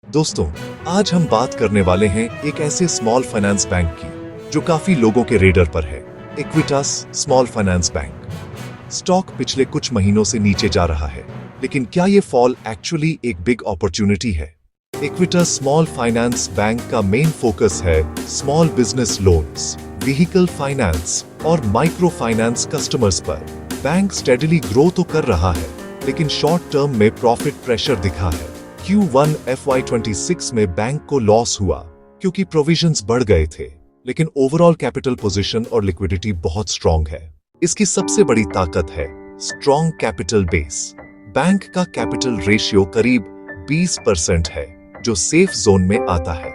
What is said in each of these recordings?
दोस्तों, आज हम बात करने वाले हैं एक ऐसे स्मॉल फाइनेंस बैंक की जो काफी लोगों के रेडर पर है। Equitas small finance bank. Stock पिछले कुछ महीनों से नीचे जा रहा है, लेकिन क्या ये फॉल एक्चुअली एक बिग अपॉर्चुनिटी है? इक्विटास स्मॉल फाइनेंस बैंक का मेन फोकस है small business loans, vehicle finance और माइक्रो फाइनेंस कस्टमर्स पर। बैंक स्टेडली ग्रो तो कर रहा है, लेकिन शॉर्ट टर्म में प्रॉफिट प्रेशर दिखा है। Q1 FY26 में बैंक को लॉस हुआ क्योंकि प्रोविजंस बढ़ गए थे, लेकिन ओवरऑल कैपिटल पोजीशन और लिक्विडिटी बहुत स्ट्रॉन्ग है। इसकी सबसे बड़ी ताकत है स्ट्रॉन्ग कैपिटल बेस। बैंक का कैपिटल रेशियो करीब 20% है, जो सेफ जोन में आता है।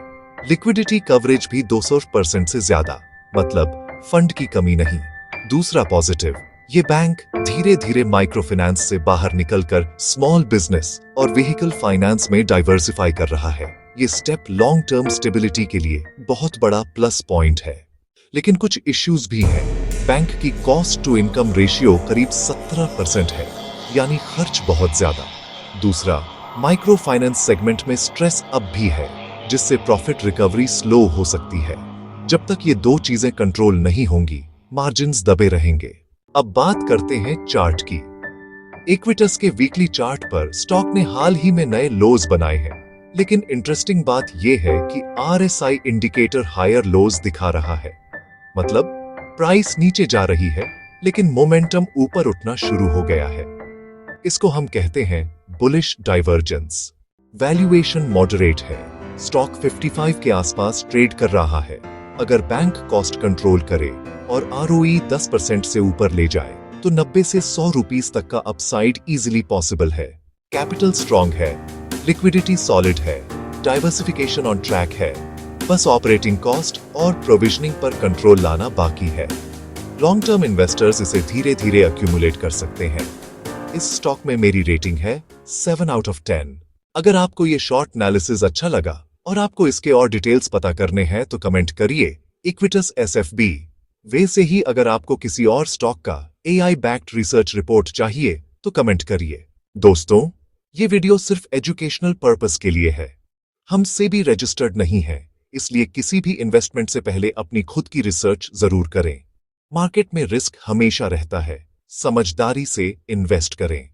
लिक्विडिटी कवरेज भी 200% से ज्यादा, मतलब फंड की कमी नहीं। दूसरा पॉजिटिव, ये बैंक धीरे धीरे माइक्रो फाइनेंस से बाहर निकलकर स्मॉल बिजनेस और व्हीकल फाइनेंस में डाइवर्सिफाई कर रहा है। ये स्टेप लॉन्ग टर्म स्टेबिलिटी के लिए बहुत बड़ा प्लस पॉइंट है। लेकिन कुछ इश्यूज भी हैं। बैंक की कॉस्ट टू इनकम रेशियो करीब 17% है, यानी खर्च बहुत ज्यादा। दूसरा, माइक्रो फाइनेंस सेगमेंट में स्ट्रेस अब भी है, जिससे प्रॉफिट रिकवरी स्लो हो सकती है। जब तक ये दो चीजें कंट्रोल नहीं होंगी, मार्जिन्स दबे रहेंगे। अब बात करते हैं चार्ट की। इक्विटास के वीकली चार्ट पर स्टॉक ने हाल ही में नए लोज बनाए हैं, लेकिन इंटरेस्टिंग बात यह है कि RSI इंडिकेटर हायर लोज दिखा रहा है। मतलब प्राइस नीचे जा रही है, लेकिन मोमेंटम ऊपर उठना शुरू हो गया है। इसको हम कहते हैं बुलिश डाइवर्जेंस। वैल्यूएशन मॉडरेट है, स्टॉक 55 के आसपास ट्रेड कर रहा है। अगर बैंक कॉस्ट कंट्रोल करे और ROE 10% से ऊपर ले जाए, तो 90 से 100 रुपीस तक का अपसाइड इजीली पॉसिबल है। कैपिटल स्ट्रॉन्ग है, लिक्विडिटी सॉलिड है, डाइवर्सिफिकेशन ऑन ट्रैक है। बस ऑपरेटिंग कॉस्ट और प्रोविजनिंग पर कंट्रोल लाना बाकी है। लॉन्ग टर्म इन्वेस्टर्स इसे धीरे धीरे अक्यूमुलेट कर सकते हैं। इस स्टॉक में मेरी रेटिंग है 7 आउट ऑफ 10। अगर आपको ये शॉर्ट एनालिसिस अच्छा लगा और आपको इसके और डिटेल्स पता करने हैं तो कमेंट करिए इक्विटास SFB। वैसे ही अगर आपको किसी और स्टॉक का AI बैक्ड रिसर्च रिपोर्ट चाहिए तो कमेंट करिए। दोस्तों, ये वीडियो सिर्फ एजुकेशनल पर्पस के लिए है। हम सेबी रजिस्टर्ड नहीं है, इसलिए किसी भी इन्वेस्टमेंट से पहले अपनी खुद की रिसर्च जरूर करें। मार्केट में रिस्क हमेशा रहता है, समझदारी से इन्वेस्ट करें।